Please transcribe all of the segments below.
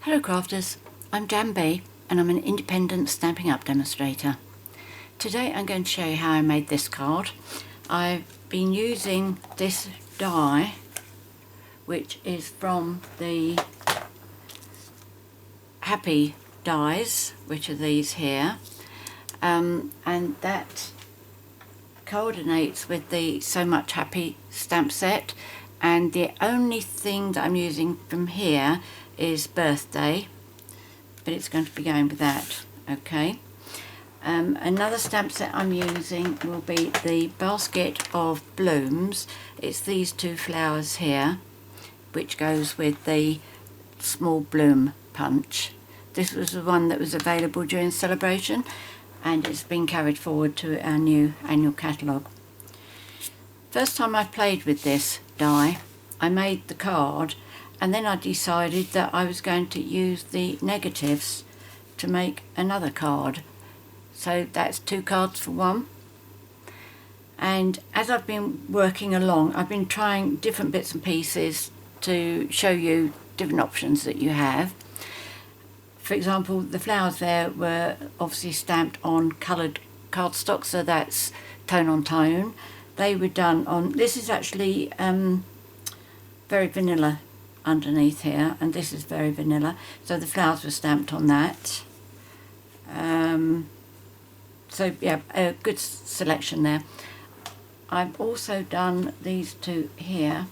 Hello crafters, I'm JanB and I'm an independent Stampin' Up demonstrator. Today I'm going to show you how I made this card. I've been using this die, which is from the Happy dies, which are these here, and that coordinates with the So Much Happy stamp set, and the only thing that I'm using from here is birthday, but it's going to be going with that. Okay. Another stamp set I'm using will be the Basket of Blooms. It's these two flowers here, which goes with the small bloom punch. This was the one that was available during celebration, and it's been carried forward to our new annual catalogue. First time I played with this die, I made the card, and then I decided that I was going to use the negatives to make another card. So that's two cards for one. And as I've been working along, I've been trying different bits and pieces to show you different options that you have. For example, the flowers there were obviously stamped on coloured cardstock, so that's tone on tone. They were done on, this is actually very vanilla underneath here, and this is very vanilla, so the flowers were stamped on that. So yeah, a good selection there. I've also done these two here,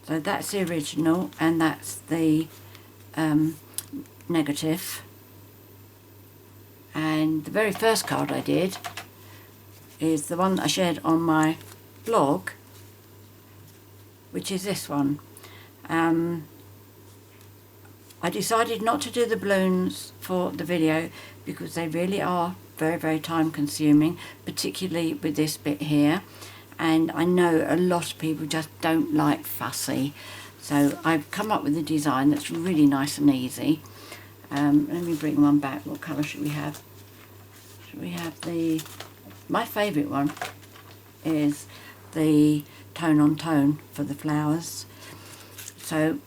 so that's the original and that's the negative. And the very first card I did is the one that I shared on my blog, which is this one. I decided not to do the balloons for the video because they really are very time consuming, particularly with this bit here, and I know a lot of people just don't like fussy, so I've come up with a design that's really nice and easy. Let me bring one back. What colour should we have? Should we have the, my favourite one is the tone on tone for the flowers. So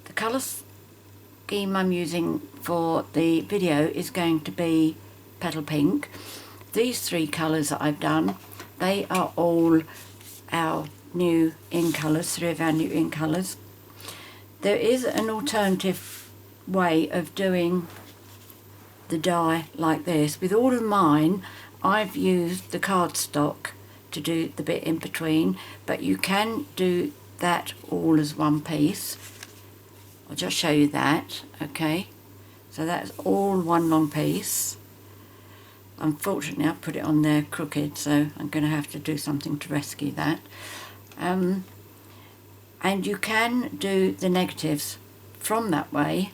the colour scheme I'm using for the video is going to be Petal Pink. These three colours that I've done, they are all our new in colours, three of our new in colours. There is an alternative way of doing the die like this. With all of mine, I've used the cardstock to do the bit in between, but you can do that all as one piece. I'll just show you that. Okay, so that's all one long piece. Unfortunately I've put it on there crooked, so I'm going to have to do something to rescue that. And you can do the negatives from that way,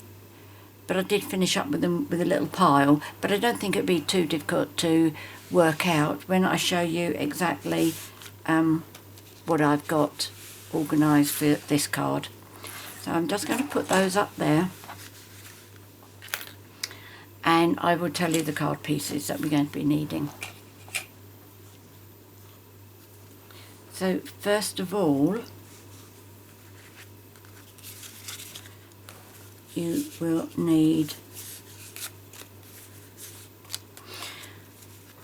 but I did finish up with them with a little pile, but I don't think it'd be too difficult to work out when I show you exactly what I've got organised for this card. So I'm just going to put those up there, and I will tell you the card pieces that we're going to be needing. So first of all, you will need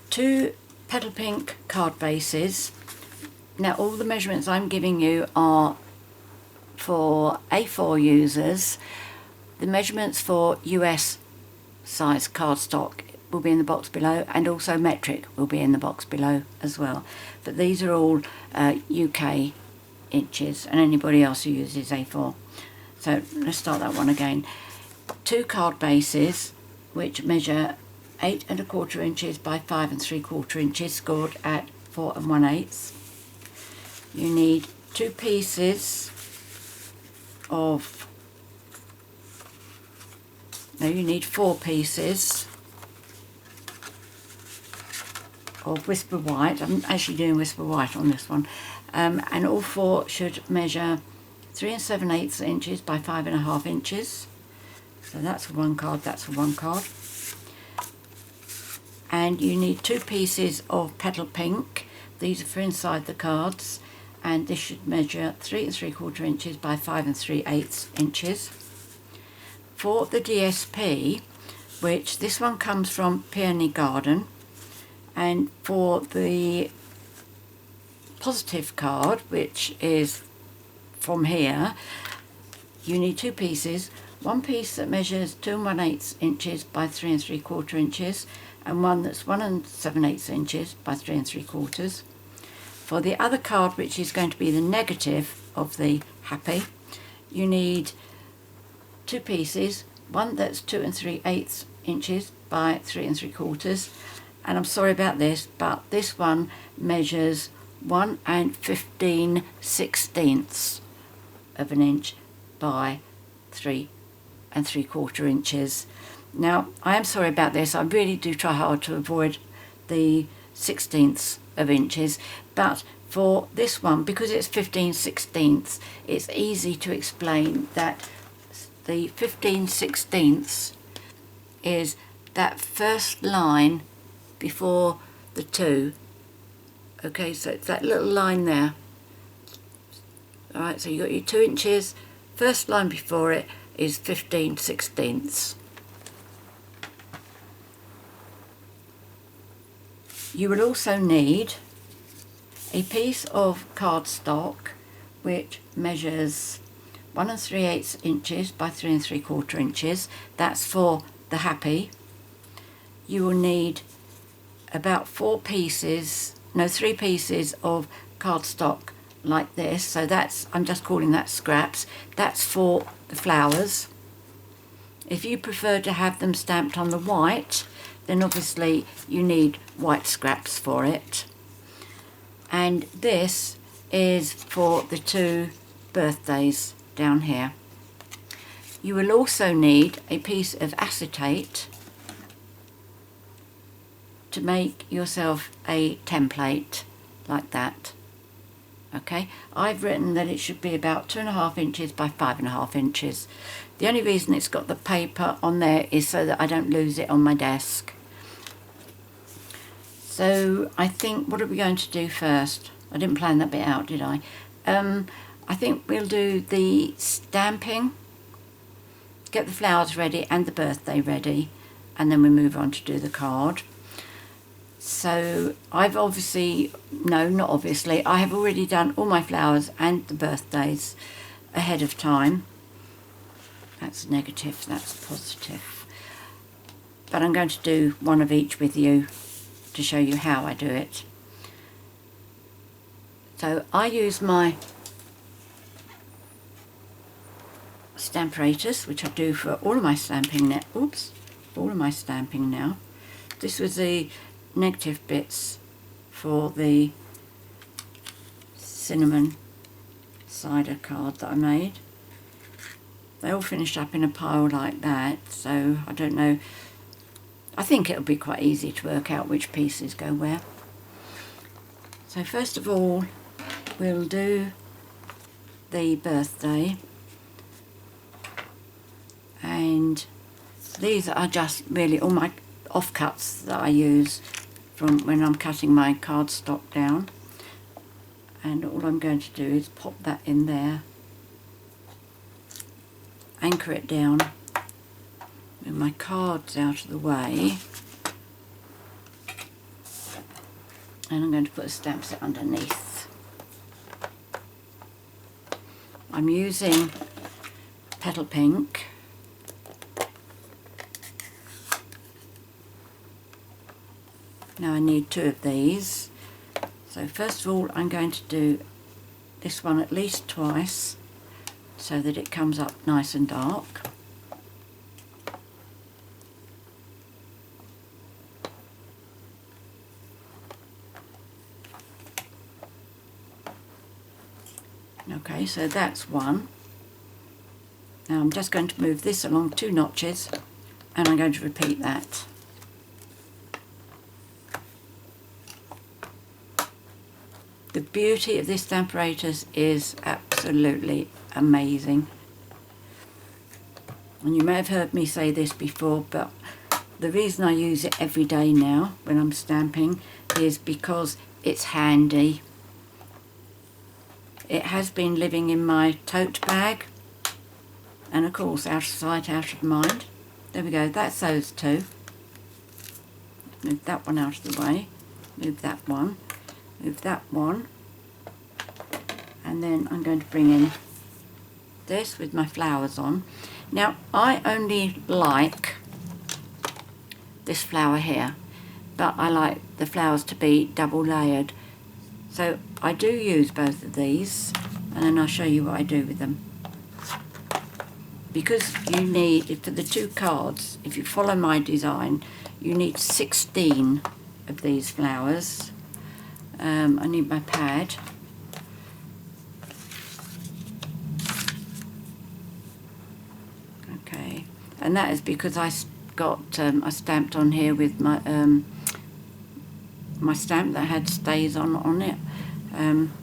two Petal Pink card bases. Now all the measurements I'm giving you are for A4 users. The measurements for US size cardstock will be in the box below, and also metric will be in the box below as well. But these are all UK inches, and anybody else who uses A4. So let's start that one again. Two card bases which measure 8 1/4 inches by 5 3/4 inches, scored at 4 1/8. You need two pieces of, no, you need 4 pieces of Whisper White. I'm actually doing Whisper White on this one, and all 4 should measure 3 7/8 inches by 5 1/2 inches. So that's for one card, that's for one card. And you need 2 pieces of Petal Pink. These are for inside the cards, and this should measure 3 3/4 inches by 5 3/8 inches. for the DSP, which this one comes from Peony Garden, and for the positive card, which is from here, you need two pieces. One piece that measures 2 1/8 inches by 3 3/4 inches, and one that's 1 7/8 inches by 3 3/4. For the other card, which is going to be the negative of the happy, you need two pieces. One that's 2 3/8 inches by 3 3/4, and I'm sorry about this, but this one measures 1 15/16 of an inch by 3 3/4 inches. Now, I am sorry about this. I really do try hard to avoid the 16ths of inches, but for this one, because it's 15/16, it's easy to explain that the 15/16 is that first line before the 2. Okay, so it's that little line there. Alright, so you've got your 2 inches, first line before it is 15/16. You will also need a piece of cardstock which measures 1 3/8 inches by 3 3/4 inches. That's for the happy. You will need about 3 pieces of cardstock like this. So that's, I'm just calling that scraps. That's for the flowers. If you prefer to have them stamped on the white, then obviously you need white scraps for it. And this is for the 2 birthdays down here. You will also need a piece of acetate to make yourself a template like that. Okay, I've written that it should be about 2.5 inches by 5.5 inches. The only reason it's got the paper on there is so that I don't lose it on my desk. So I think, what are we going to do first? I didn't plan that bit out, did I? I think we'll do the stamping, get the flowers ready and the birthday ready, and then we move on to do the card. So I've obviously, no, not obviously, I have already done all my flowers and the birthdays ahead of time. That's negative, that's positive. But I'm going to do one of each with you to show you how I do it. So I use my Stamparatus, which I do for all of my stamping now. Oops, all of my stamping now. This was the negative bits for the cinnamon cider card that I made. They all finished up in a pile like that, so I don't know. I think it'll be quite easy to work out which pieces go where. So first of all, we'll do the birthday, and these are just really all my offcuts that I use from when I'm cutting my cardstock down, and all I'm going to do is pop that in there, anchor it down, move my cards out of the way, and I'm going to put a stamp set underneath. I'm using Petal Pink. Now I need 2 of these. So first of all, I'm going to do this one at least twice so that it comes up nice and dark. Okay, so that's one. Now I'm just going to move this along 2 notches, and I'm going to repeat that. The beauty of this Stamparatus is absolutely amazing. And you may have heard me say this before, but the reason I use it every day now when I'm stamping is because it's handy. It has been living in my tote bag And of course, out of sight, out of mind. There we go, that's those two. Move that one out of the way, move that one, move that one, and then I'm going to bring in this with my flowers on. Now, I only like this flower here, but I like the flowers to be double layered. So I do use both of these, and then I'll show you what I do with them. Because you need, for the two cards, if you follow my design, you need 16 of these flowers. I need my pad. Okay, and that is because I stamped on here with my my stamp that had stays on it,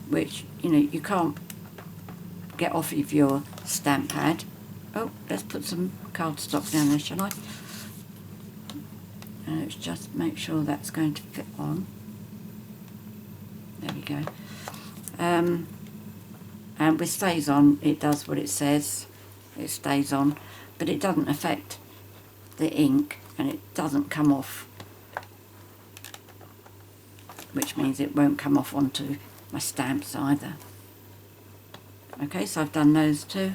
which, you know, you can't get off of your stamp pad. Oh, let's put some cardstock down there, shall I? Let's just make sure that's going to fit on. There we go. And with stays on, it does what it says. It stays on, but it doesn't affect the ink, and it doesn't come off, which means it won't come off onto my stamps either. Okay, so I've done those two.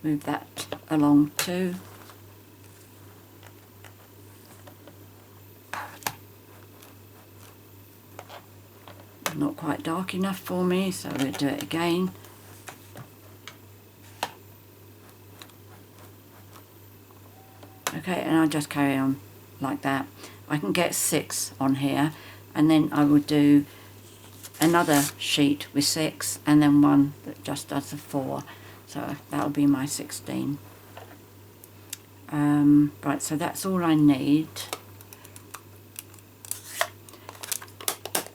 Move that along too. Not quite dark enough for me, so we'll do it again. Okay, and I'll just carry on like that. I can get 6 on here, and then I will do another sheet with 6, and then one that just does the 4. So that'll be my 16. Right, so that's all I need.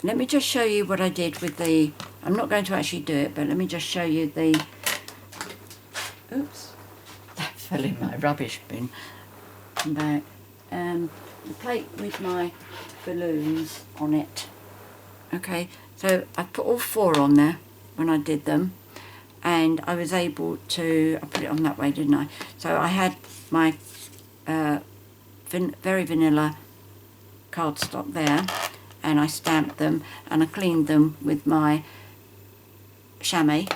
Let me just show you what I did with the, I'm not going to actually do it, but let me just show you the, oops, that fell in my rubbish bin. Come back. The plate with my balloons on it. Okay, so I put all 4 on there when I did them, and I was able to, I put it on that way, didn't I? So I had my very vanilla cardstock there, and I stamped them, and I cleaned them with my chamois,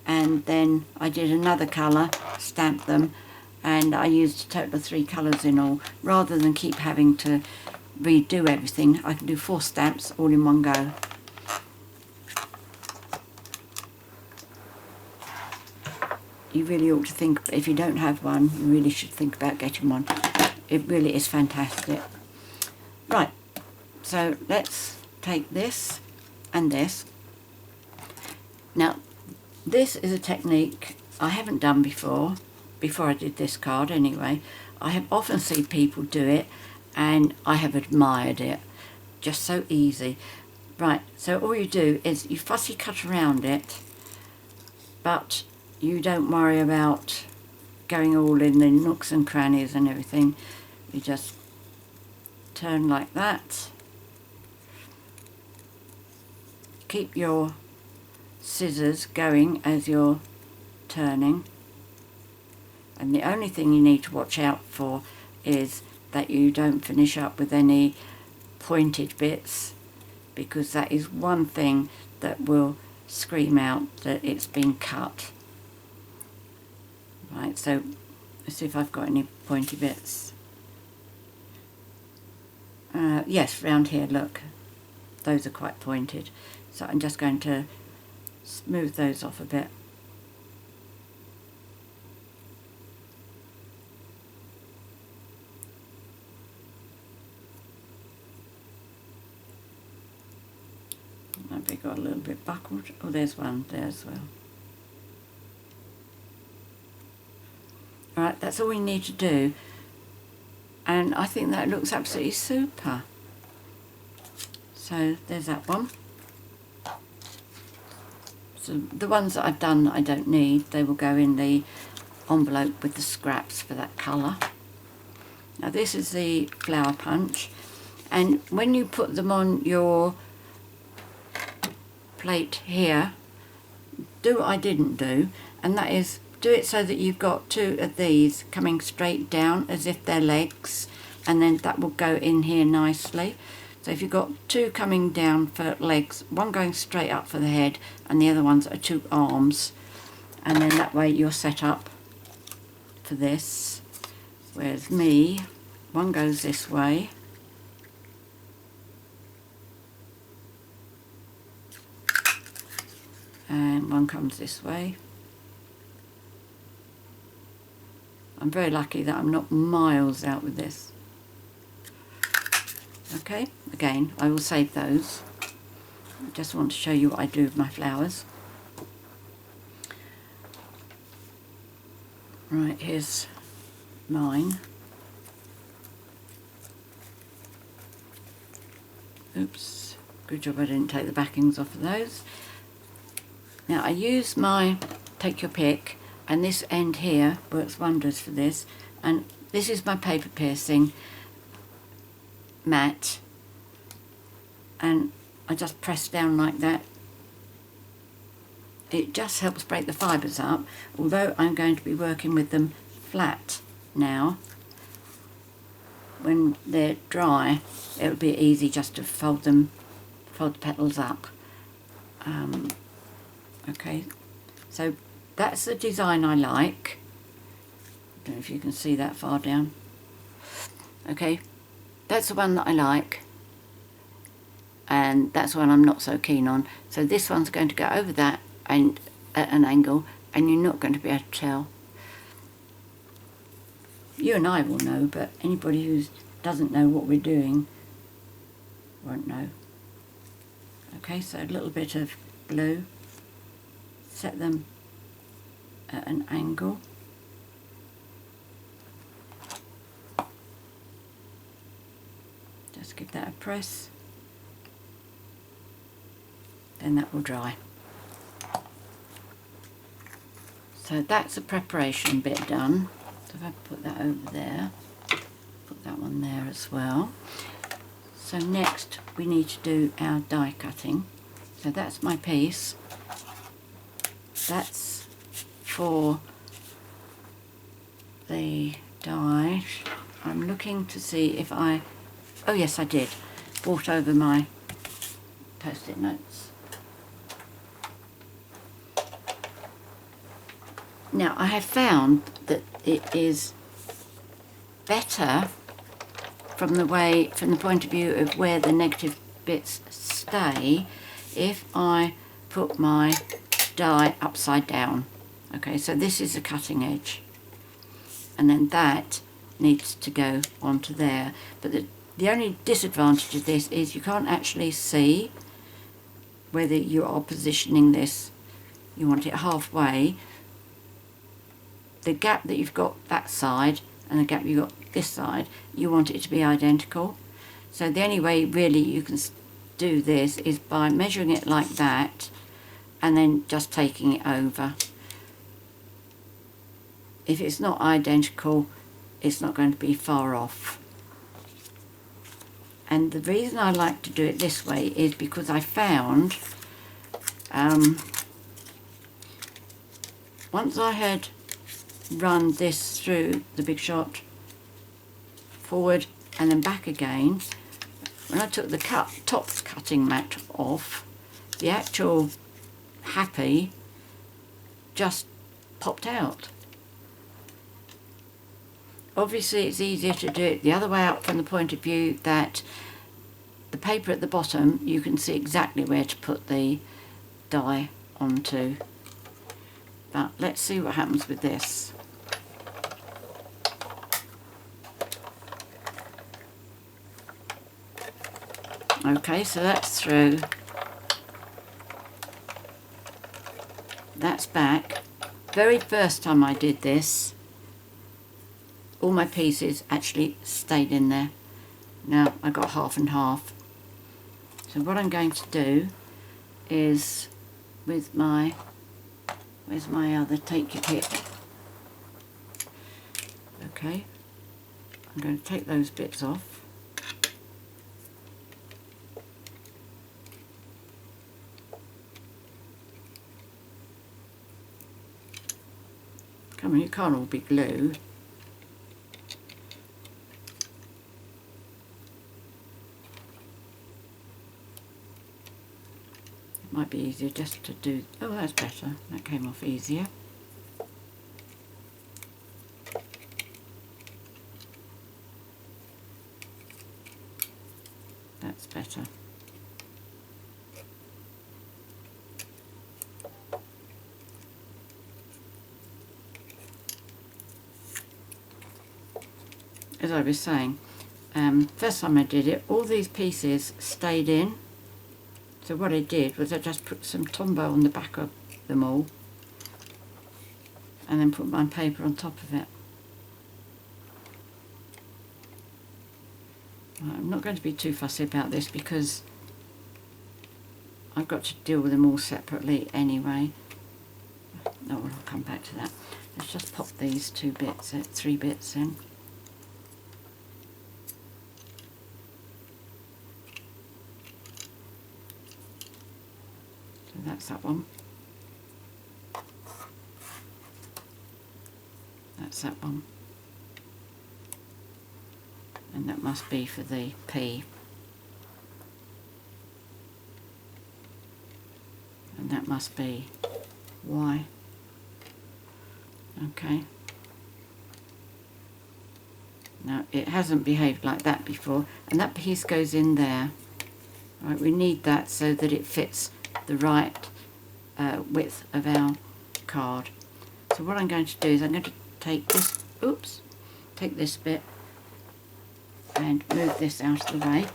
and then I did another colour, stamped them, and I used a total of 3 colours in all. Rather than keep having to redo everything, I can do 4 stamps all in one go. You really ought to think, if you don't have one, you really should think about getting one. It really is fantastic. Right, so let's take this and this. Now, this is a technique I haven't done before I did this card anyway. I have often seen people do it, and I have admired it. Just so easy. Right, so all you do is you fussy cut around it, but you don't worry about going all in the nooks and crannies and everything. You just turn like that. Keep your scissors going as you're turning, and the only thing you need to watch out for is that you don't finish up with any pointed bits, because that is one thing that will scream out that it's been cut. Right, so let's see if I've got any pointy bits. Yes, round here, look, those are quite pointed, so I'm just going to smooth those off a bit. Maybe got a little bit buckled. Oh, there's one there as well. Alright, that's all we need to do, and I think that looks absolutely super. So there's that one. So the ones that I've done that I don't need, they will go in the envelope with the scraps for that colour. Now this is the flower punch, and when you put them on your plate here, do what I didn't do, and that is do it so that you've got two of these coming straight down as if they're legs, and then that will go in here nicely. So if you've got two coming down for legs, one going straight up for the head and the other ones are two arms, and then that way you're set up for this. Whereas me, one goes this way and one comes this way. I'm very lucky that I'm not miles out with this. Okay, again, I will save those. I just want to show you what I do with my flowers. Right, here's mine. Oops, good job I didn't take the backings off of those. Now I use my take your pick, and this end here works wonders for this, and this is my paper piercing mat, and I just press down like that. It just helps break the fibres up, although I'm going to be working with them flat now. When they're dry, it'll be easy just to fold the petals up. Okay, so that's the design I like. I don't know if you can see that far down. Okay, that's the one that I like, and that's one I'm not so keen on. So this one's going to go over that and at an angle, and you're not going to be able to tell. You and I will know, but anybody who doesn't know what we're doing won't know. Okay, so a little bit of blue, set them at an angle. Just give that a press, then that will dry. So that's the preparation bit done. So if I put that over there, put that one there as well. So next we need to do our die cutting. So that's my piece. That's for the die. I'm looking to see if I, oh yes I did, brought over my post-it notes. Now I have found that it is better from the point of view of where the negative bits stay if I put my die upside down. Okay, so this is a cutting edge, and then that needs to go onto there. But the only disadvantage of this is you can't actually see whether you are positioning this. You want it halfway. The gap that you've got that side and the gap you've got this side, you want it to be identical. So the only way really you can do this is by measuring it like that and then just taking it over. If it's not identical, it's not going to be far off. And the reason I like to do it this way is because I found once I had run this through the Big Shot forward and then back again, when I took the top cutting mat off, the actual happy just popped out. Obviously it's easier to do it the other way up from the point of view that the paper at the bottom, you can see exactly where to put the die onto. But let's see what happens with this. Okay, so that's through. That's back. Very first time I did this, all my pieces actually stayed in there. Now I got half and half. So what I'm going to do is with my, where's my other take your pick? Okay, I'm going to take those bits off. I mean, it can't all be glue. It might be easier just to do, oh, that's better, that came off easier. That's better. As I was saying, first time I did it, all these pieces stayed in. So what I did was I just put some Tombow on the back of them all and then put my paper on top of it. I'm not going to be too fussy about this because I've got to deal with them all separately anyway. No, I'll come back to that. Let's just pop these 3 bits in. So that's that one. That's that one. And that must be for the P. And that must be Y. Okay. Now it hasn't behaved like that before, and that piece goes in there. Right, we need that so that it fits the right width of our card. So what I'm going to do is I'm going to take this, take this bit and move this out of the way.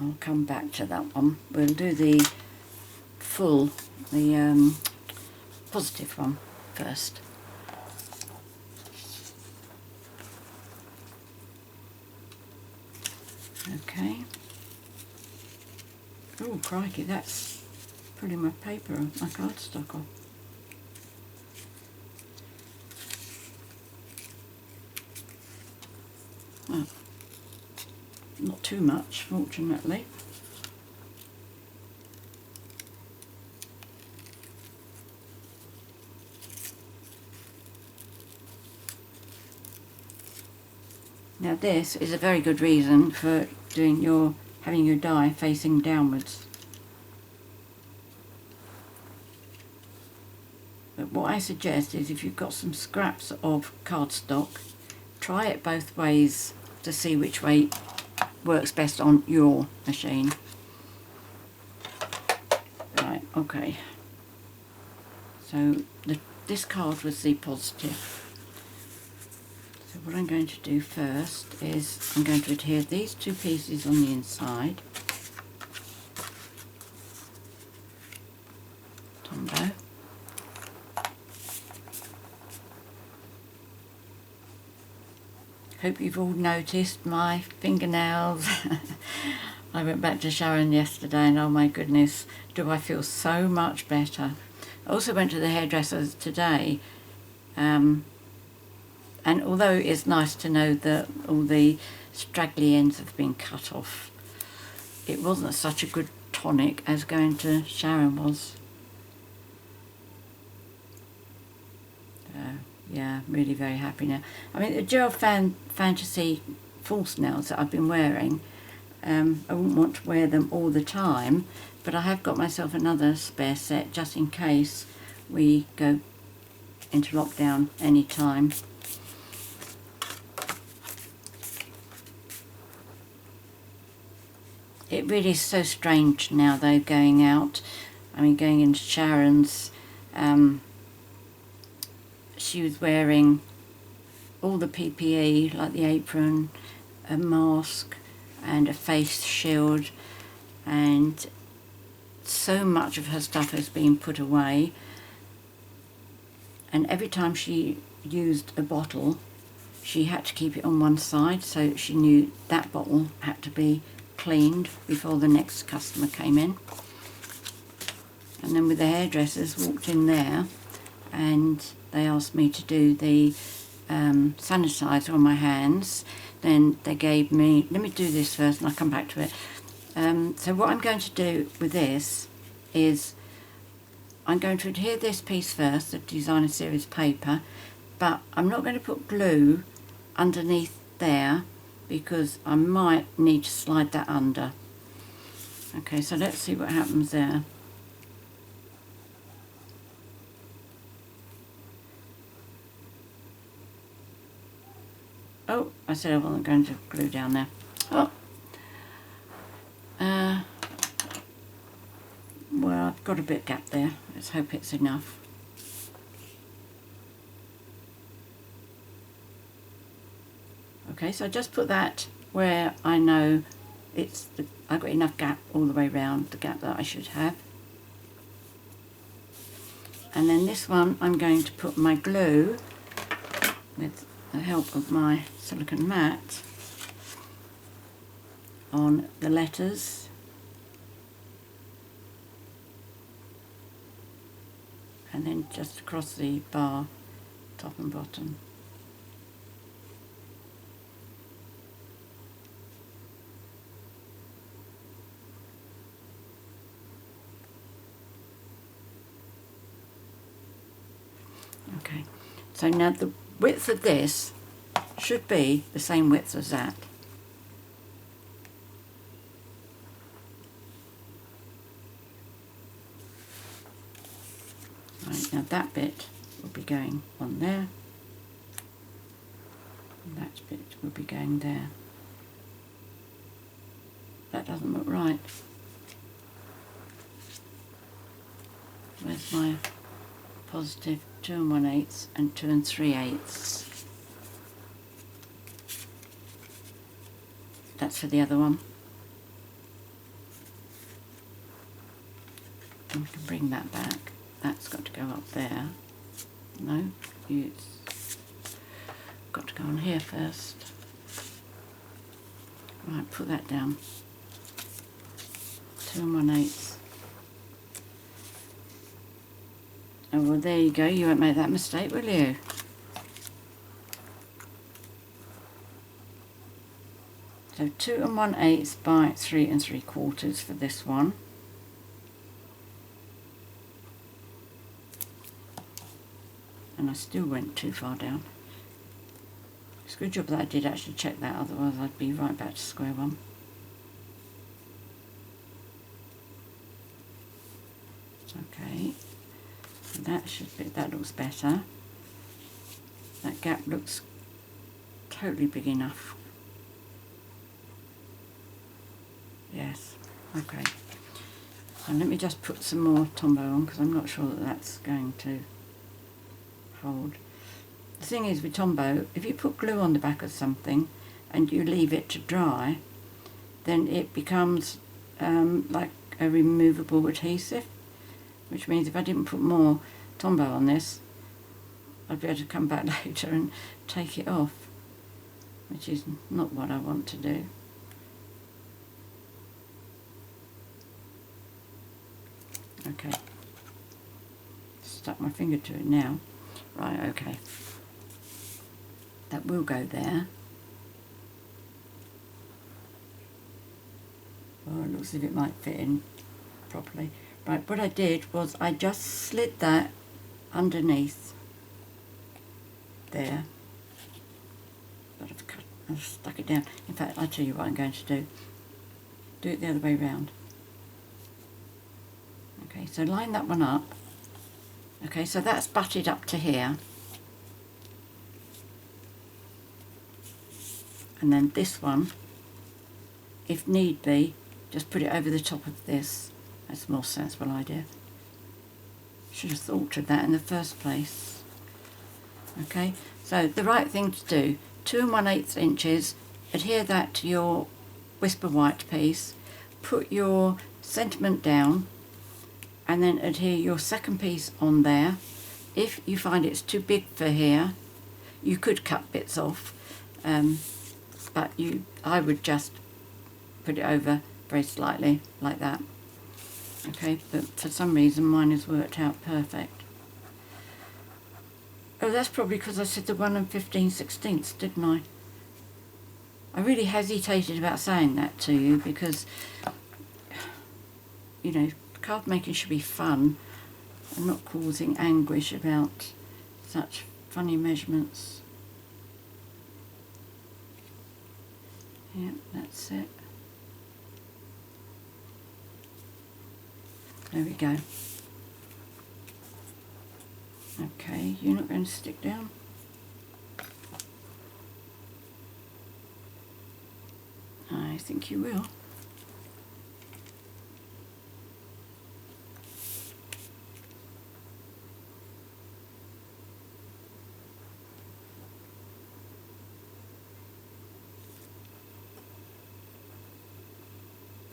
I'll come back to that one. We'll do the positive one first. Okay. Oh crikey, that's putting my paper, my cardstock off. Well, not too much, fortunately. Now this is a very good reason for having your die facing downwards. But what I suggest is if you've got some scraps of cardstock, try it both ways to see which way works best on your machine. Right, okay. So this card was the positive. So what I'm going to do first is I'm going to adhere these 2 pieces on the inside. Tombow. Hope you've all noticed my fingernails. I went back to Sharon yesterday and oh my goodness, do I feel so much better. I also went to the hairdresser today, and although it's nice to know that all the straggly ends have been cut off, it wasn't such a good tonic as going to Sharon was. Yeah, I'm really very happy now. I mean, the Gel Fantasy false nails that I've been wearing, I wouldn't want to wear them all the time, but I have got myself another spare set just in case we go into lockdown any time. It really is so strange now though, going out. I mean, going into Sharon's, she was wearing all the PPE, like the apron, a mask and a face shield, and so much of her stuff has been put away, and every time she used a bottle she had to keep it on one side, so she knew that bottle had to be cleaned before the next customer came in. And then with the hairdressers, walked in there and they asked me to do the sanitizer on my hands. Then they gave me, let me do this first and I'll come back to it. So what I'm going to do with this is I'm going to adhere this piece first, the designer series paper, but I'm not going to put glue underneath there because I might need to slide that under. Okay, so let's see what happens there. Oh, I said I wasn't going to glue down there. Oh, well, I've got a bit gap there. Let's hope it's enough. Okay, so I just put that where I know I've got enough gap all the way around, the gap that I should have. And then this one I'm going to put my glue with the help of my silicone mat on the letters. And then just across the bar, top and bottom. Okay, so now the width of this should be the same width as that. Right, now that bit will be going on there, and that bit will be going there. That doesn't look right. Where's my positive 2 1/8 and 2 3/8? That's for the other one. And we can bring that back. That's got to go up there. No, it's got to go on here first. Right, put that down. 2 1/8. Oh, well, there you go. You won't make that mistake, will you? So 2 1/8 by 3 3/4 for this one. And I still went too far down. It's a good job that I did actually check that, otherwise I'd be right back to square one. Okay, and that looks better. That gap looks totally big enough. Yes, okay. And let me just put some more Tombow on because I'm not sure that that's going to hold. The thing is with Tombow, if you put glue on the back of something and you leave it to dry, then it becomes like a removable adhesive, which means if I didn't put more Tombow on this, I'd be able to come back later and take it off, which is not what I want to do. Okay, stuck my finger to it now. Right, okay. That will go there. Oh, it looks as if it might fit in properly. Right, what I did was I just slid that underneath there. But I've stuck it down. In fact, I'll tell you what I'm going to do. Do it the other way round. Okay, so line that one up. Okay, so that's butted up to here. And then this one, if need be, just put it over the top of this. That's a more sensible idea. Should have thought of that in the first place. Okay, so the right thing to do, 2 1/8 inches, adhere that to your Whisper White piece, put your sentiment down, and then adhere your second piece on there. If you find it's too big for here, you could cut bits off, but I would just put it over very slightly like that. Okay, but for some reason mine has worked out perfect. Oh, that's probably because I said the 1 15/16, didn't I? I really hesitated about saying that to you because, you know, card making should be fun and not causing anguish about such funny measurements. Yep, that's it. There we go. Okay, you're not going to stick down? I think you will.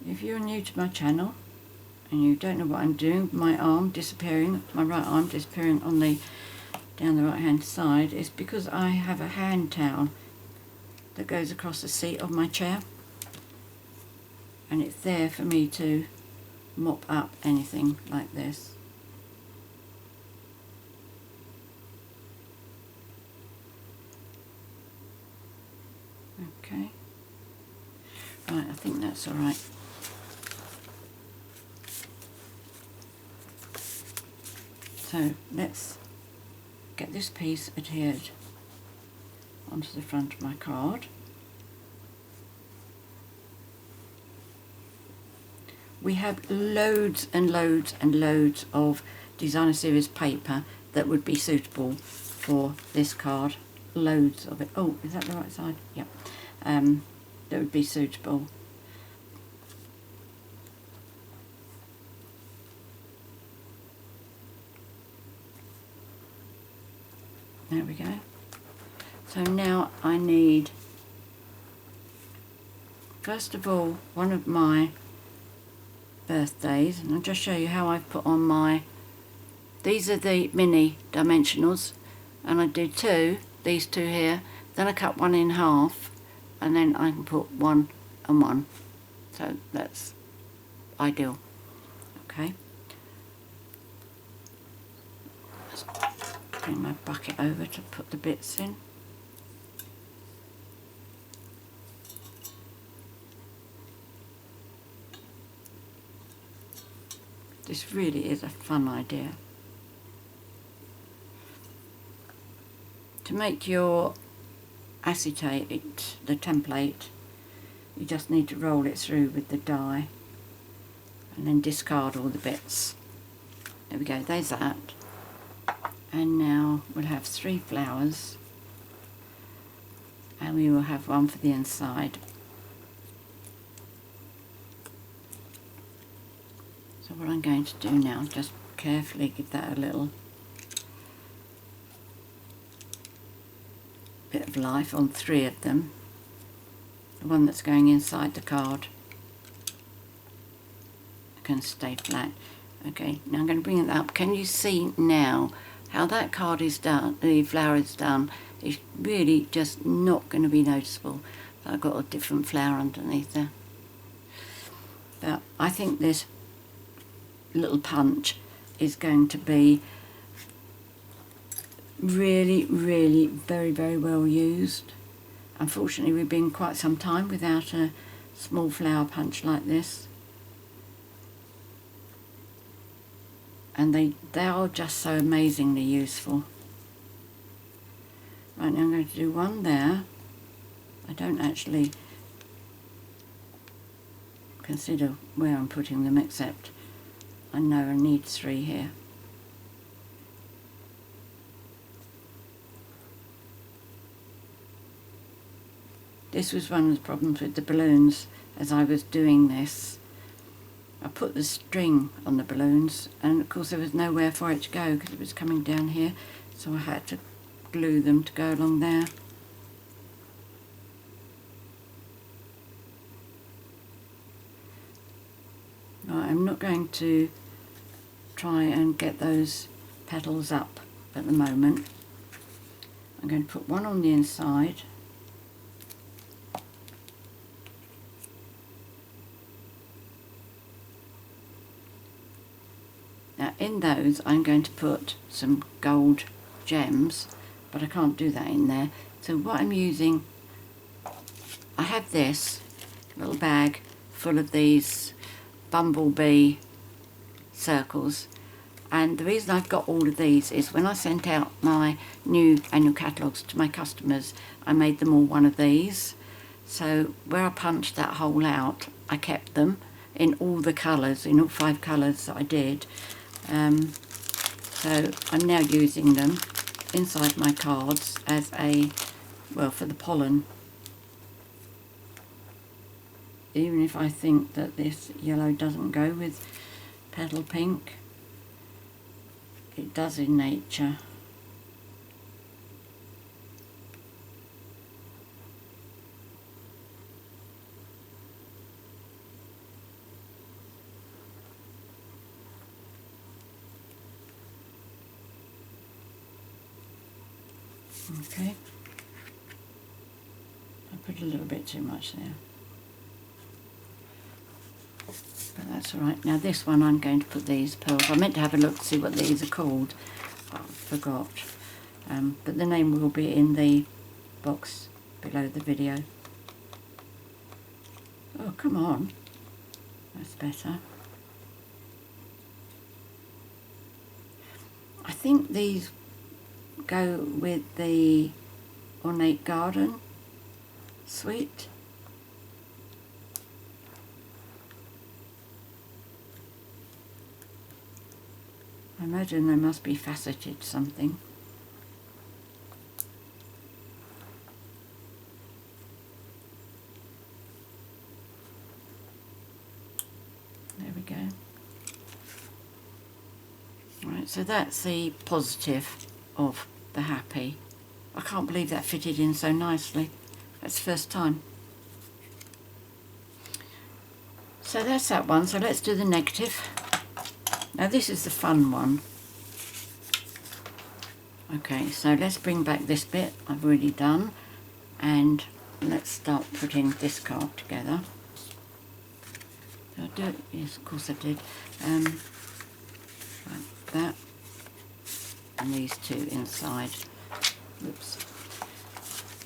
If you're new to my channel and you don't know what I'm doing, my arm disappearing, my right arm disappearing on the down the right hand side, is because I have a hand towel that goes across the seat of my chair, and it's there for me to mop up anything like this. Okay, right, I think that's all right. So let's get this piece adhered onto the front of my card. We have loads and loads and loads of designer series paper that would be suitable for this card. Loads of it. Oh, is that the right side? Yep. That would be suitable. There we go. So now I need, first of all, one of my birthdays, and I'll just show you how I've put on my, these are the mini dimensionals, and I do two, these two here, then I cut one in half, and then I can put 1 and 1. So that's ideal. Okay. Bring my bucket over to put the bits in. This really is a fun idea. To make your acetate, the template, you just need to roll it through with the die and then discard all the bits. There we go, there's that. And now we'll have 3 flowers, and we will have one for the inside. So what I'm going to do now, just carefully give that a little bit of life on 3 of them. The one that's going inside the card can stay flat. Okay, now I'm going to bring it up. Can you see now how that card is done, the flower is done? It's really just not going to be noticeable. So I've got a different flower underneath there. But I think this little punch is going to be really, really very, very well used. Unfortunately, we've been quite some time without a small flower punch like this. And they are just so amazingly useful. Right, now I'm going to do one there. I don't actually consider where I'm putting them, except I know I need 3 here. This was one of the problems with the balloons as I was doing this. I put the string on the balloons, and of course there was nowhere for it to go because it was coming down here, so I had to glue them to go along there. Right, I'm not going to try and get those petals up at the moment. I'm going to put one on the inside. Now in those I'm going to put some gold gems, but I can't do that in there. So what I'm using I have this little bag full of these bumblebee circles, and the reason I've got all of these is when I sent out my new annual catalogues to my customers, I made them all one of these. So where I punched that hole out, I kept them in all the colours, in all 5 colours that I did. So I'm now using them inside my cards as a, well, for the pollen. Even if I think that this yellow doesn't go with Petal Pink, it does in nature. Okay, I put a little bit too much there, but that's alright. Now this one I'm going to put these pearls. I meant to have a look to see what these are called, but I forgot. But the name will be in the box below the video. Oh, come on, that's better. I think these go with the Ornate Garden suite. I imagine they must be faceted something. There we go. Right, so that's the positive of the happy. I can't believe that fitted in so nicely. That's the first time. So that's that one. So let's do the negative. Now this is the fun one. Okay, so let's bring back this bit I've already done, and let's start putting this card together. Did I do it? Yes, of course I did. Like that. And these two inside. Oops.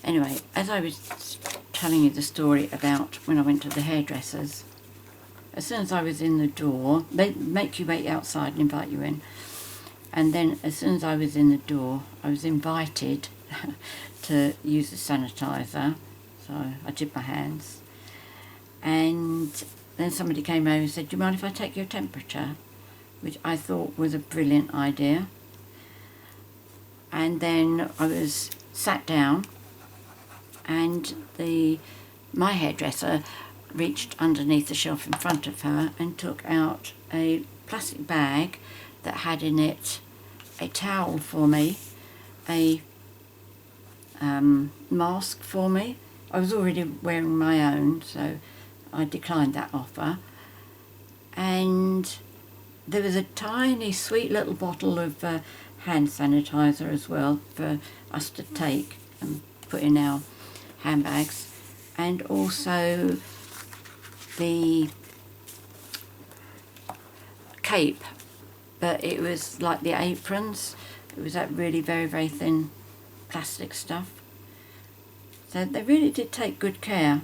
Anyway, as I was telling you the story about when I went to the hairdressers, as soon as I was in the door, they make you wait outside and invite you in, and then as soon as I was in the door, I was invited to use the sanitizer, so I did my hands, and then somebody came over and said, "Do you mind if I take your temperature?" Which I thought was a brilliant idea. And then I was sat down, and my hairdresser reached underneath the shelf in front of her and took out a plastic bag that had in it a towel for me, a mask for me. I was already wearing my own, so I declined that offer. And there was a tiny sweet little bottle of hand sanitizer as well for us to take and put in our handbags, and also the cape, but it was like the aprons. It was that really very, very thin plastic stuff. So they really did take good care.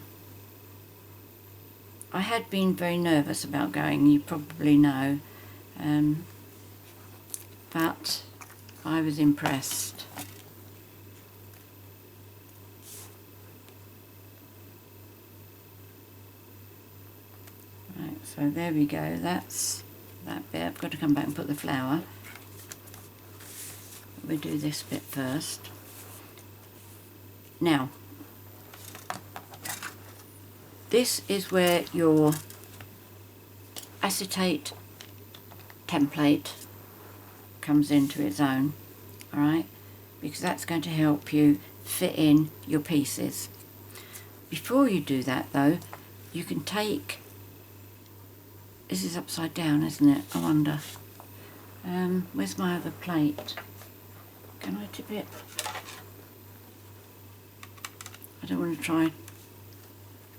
I had been very nervous about going, you probably know, but I was impressed. Right, so there we go, that's that bit. I've got to come back and put the flower. We'll do this bit first. Now, this is where your acetate template comes into its own, alright, because that's going to help you fit in your pieces. Before you do that though, you can take, this is upside down, isn't it? I wonder, where's my other plate? Can I tip it? I don't want to try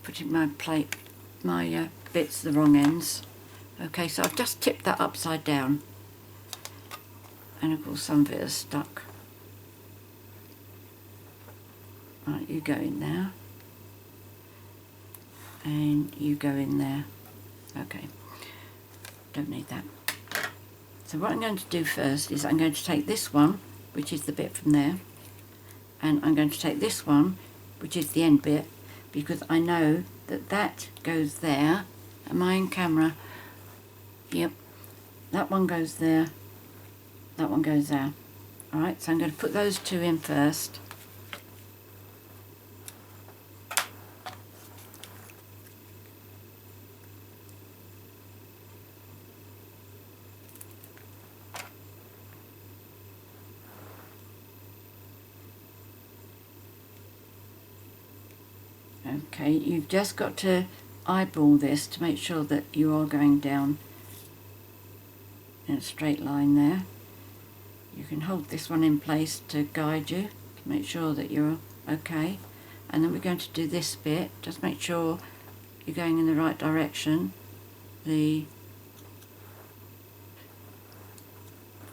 putting my plate, my bits the wrong ends. Okay, so I've just tipped that upside down, and of course some of it is stuck. Right, you go in there, and you go in there. Okay, don't need that. So what I'm going to do first is I'm going to take this one, which is the bit from there, and I'm going to take this one, which is the end bit, because I know that that goes there. Am I in camera? Yep. That one goes there, that one goes there. Alright, so I'm going to put those two in first. Okay, you've just got to eyeball this to make sure that you are going down in a straight line there. You can hold this one in place to guide you, to make sure that you're okay. And then we're going to do this bit. Just make sure you're going in the right direction. The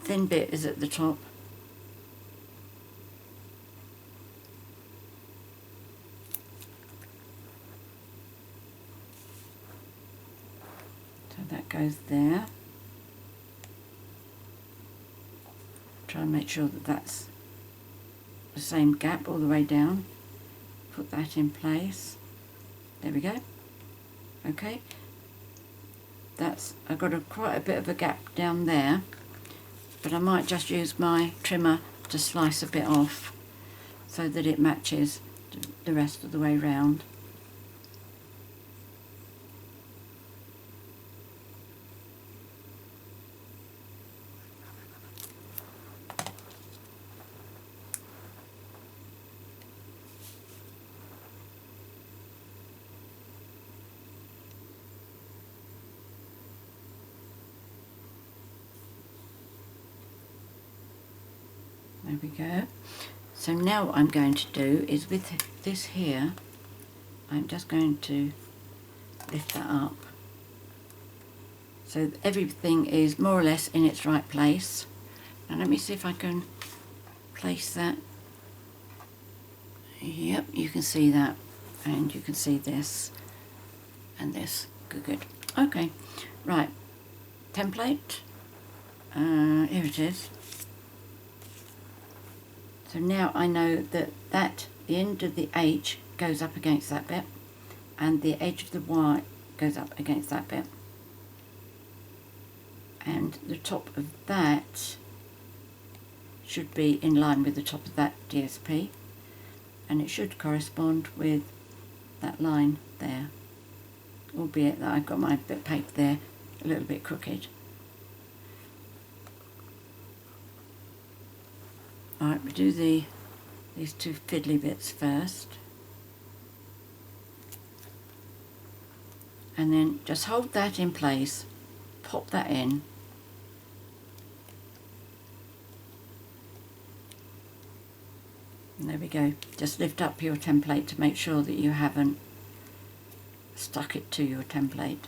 thin bit is at the top. So that goes there. Try and make sure that that's the same gap all the way down. Put that in place. There we go. Okay. I've got quite a bit of a gap down there, but I might just use my trimmer to slice a bit off so that it matches the rest of the way round. There we go. So now what I'm going to do is with this here, I'm just going to lift that up so everything is more or less in its right place. Now let me see if I can place that. Yep, you can see that, and you can see this and this. Good. Okay, right, template, here it is. So now I know that the end of the H goes up against that bit, and the edge of the Y goes up against that bit, and the top of that should be in line with the top of that DSP, and it should correspond with that line there, albeit that I've got my bit of paper there a little bit crooked. Alright, we do these two fiddly bits first, and then just hold that in place, pop that in, and there we go. Just lift up your template to make sure that you haven't stuck it to your template.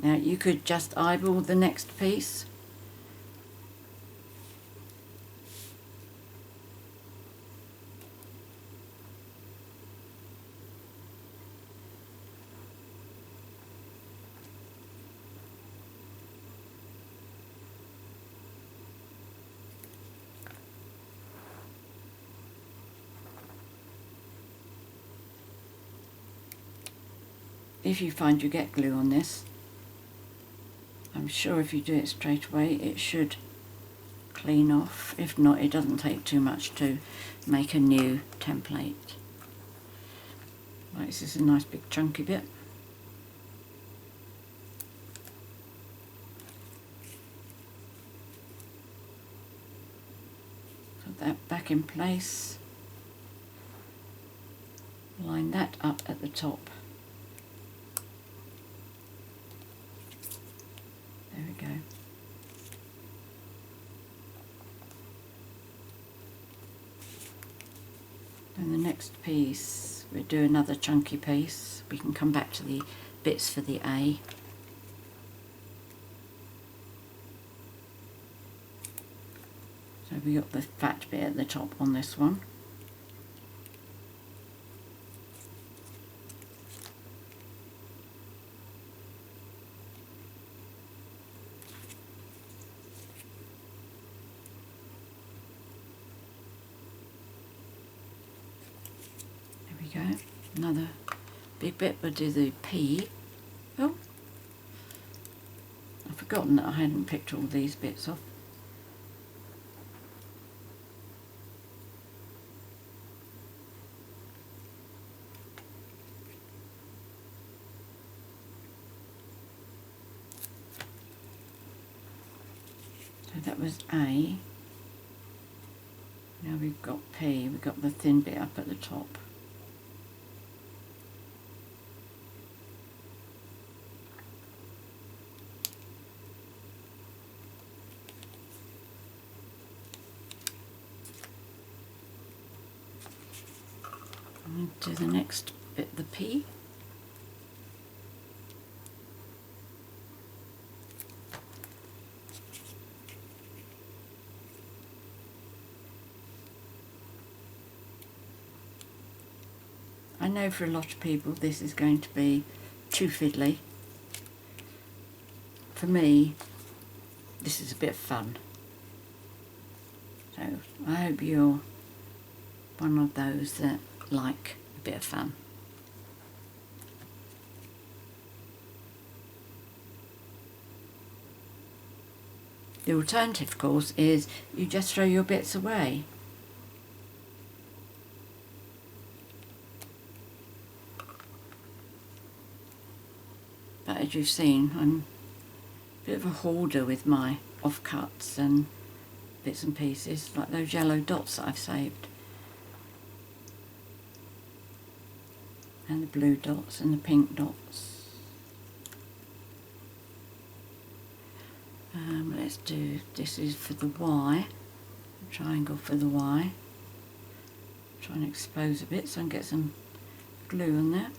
Now you could just eyeball the next piece. If you find you get glue on this, I'm sure if you do it straight away it should clean off. If not, it doesn't take too much to make a new template. Right, this is a nice big chunky bit. Put that back in place. Line that up at the top. There we go. Then the next piece, we'll do another chunky piece. We can come back to the bits for the A. So we got the fat bit at the top on this one. we go. Another big bit. We'll do the P. Oh, I've forgotten that I hadn't picked all these bits off. So that was A. Now we've got P, we've got the thin bit up at the top. And do the next bit, the P. I know for a lot of people this is going to be too fiddly. For me, this is a bit of fun. So I hope you're one of those that like a bit of fun. The alternative, of course, is you just throw your bits away. But as you've seen, I'm a bit of a hoarder with my offcuts and bits and pieces, like those yellow dots that I've saved. And the blue dots and the pink dots. Let's do, this is for the Y, a triangle for the Y. Try and expose a bit so I can get some glue on there.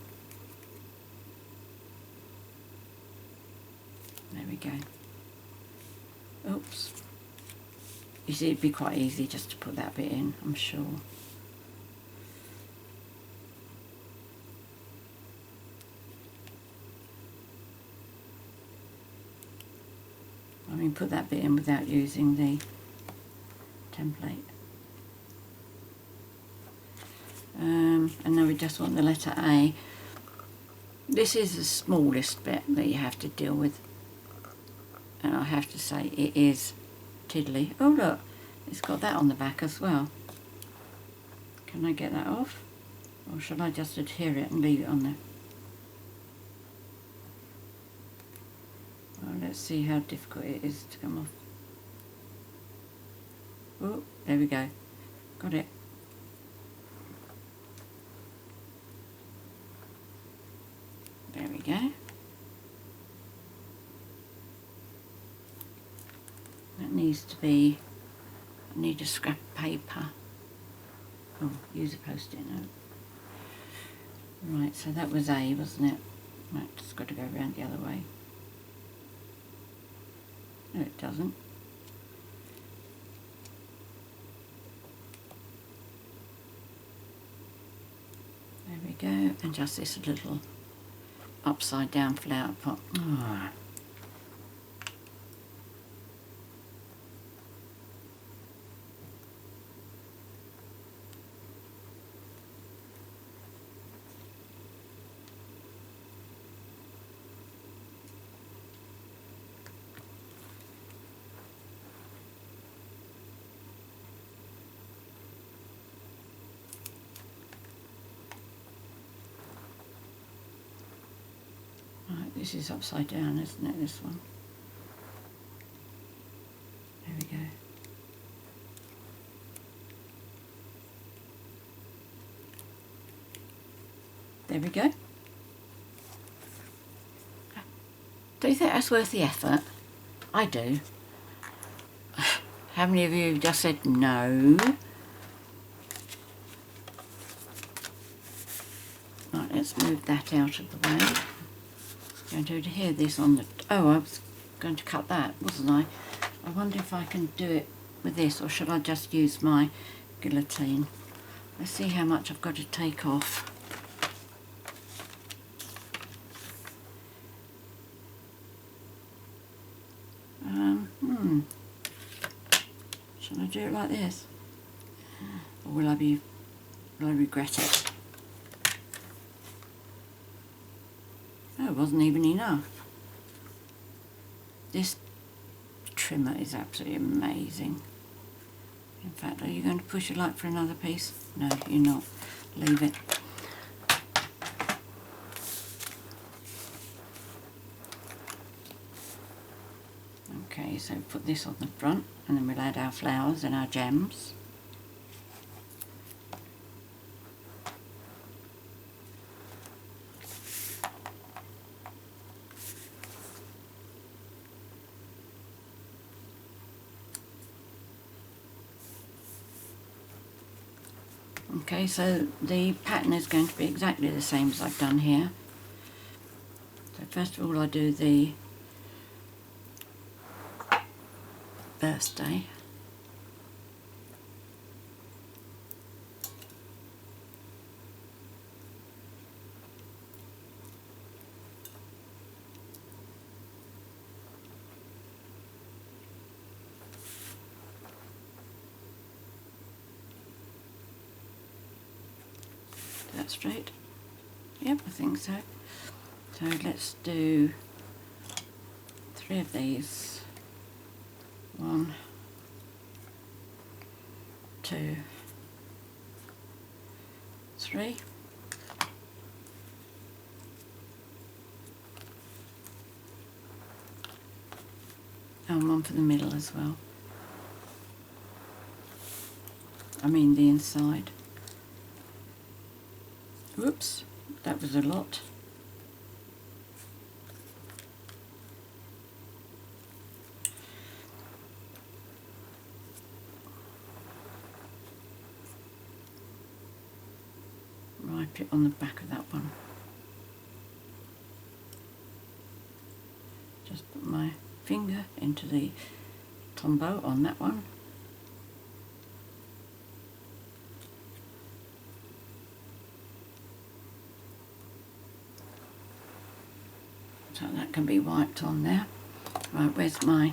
There we go. Oops. You see, it'd be quite easy just to put that bit in, I'm sure. I mean, put that bit in without using the template. And now we just want the letter A. This is the smallest bit that you have to deal with. And I have to say, it is tiddly. Oh look, it's got that on the back as well. Can I get that off? Or should I just adhere it and leave it on there? Well, let's see how difficult it is to come off. Oh, there we go. Got it. There we go. That needs to be, I need a scrap of paper. Oh, use a post-it note. Right, so that was A, wasn't it? Right, just got to go around the other way. No, it doesn't. There we go, and just this little upside down flower pot. Oh. This is upside down, isn't it, this one? There we go. There we go. Do you think that's worth the effort? I do. How many of you just said no? Right, let's move that out of the way. I'm going to adhere this on the... Oh, I was going to cut that, wasn't I? I wonder if I can do it with this, or should I just use my guillotine? Let's see how much I've got to take off. Shall I do it like this? Or will I regret it? wasn't even enough. This trimmer is absolutely amazing. In fact, are you going to push your light for another piece? No, you're not. Leave it. Okay, so put this on the front, and then we'll add our flowers and our gems. Okay, so the pattern is going to be exactly the same as I've done here. So first of all I do the birthday. That straight? Yep, I think so. So let's do 3 of these. 1, 2, 3. And 1 for the middle as well. I mean the inside. Whoops, that was a lot. Right, put it on the back of that one. Just put my finger into the tombow on that one. So that can be wiped on there. Right, where's my,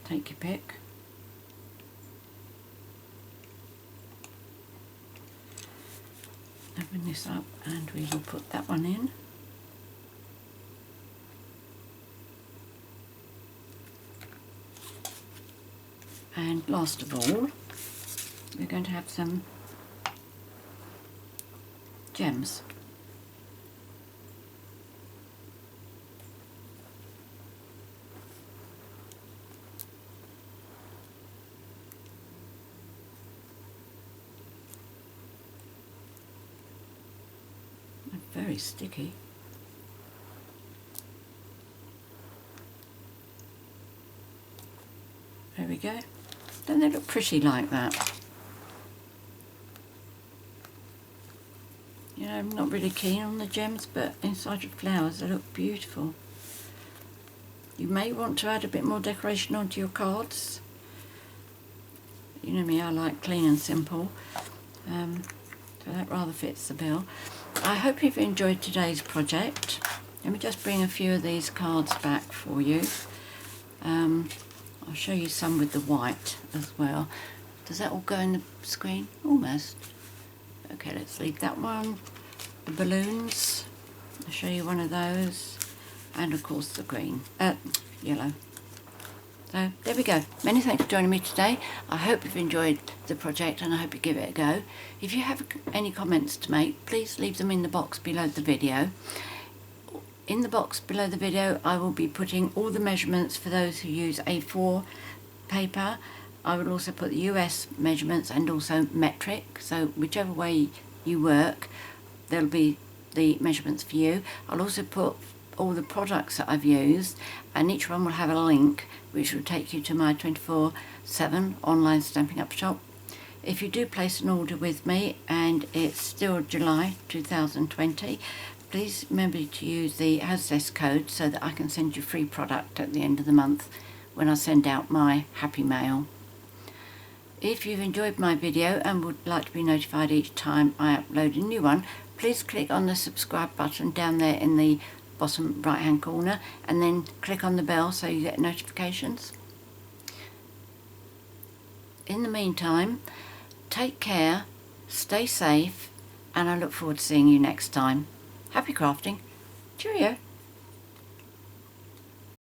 take your pick. Open this up and we will put that one in. And last of all, we're going to have some gems. Very sticky. There we go. Don't they look pretty like that? You know, I'm not really keen on the gems, but inside of flowers they look beautiful. You may want to add a bit more decoration onto your cards. You know me, I like clean and simple. So that rather fits the bill. I hope you've enjoyed today's project. Let me just bring a few of these cards back for you. I'll show you some with the white as well. Does that all go in the screen? Almost. Okay, let's leave that one. The balloons. I'll show you one of those. And of course the green. Yellow. So there we go. Many thanks for joining me today. I hope you've enjoyed the project and I hope you give it a go. If you have any comments to make, please leave them in the box below the video. In the box below the video I will be putting all the measurements for those who use A4 paper. I will also put the US measurements and also metric, so whichever way you work there'll be the measurements for you. I'll also put all the products that I've used and each one will have a link which will take you to my 24/7 online Stampin' Up shop. If you do place an order with me and it's still July 2020, please remember to use the HOSTESS code so that I can send you free product at the end of the month when I send out my happy mail. If you've enjoyed my video and would like to be notified each time I upload a new one, please click on the subscribe button down there in the bottom right hand corner and then click on the bell so you get notifications. In the meantime, take care, stay safe, and I look forward to seeing you next time. Happy crafting. Cheerio.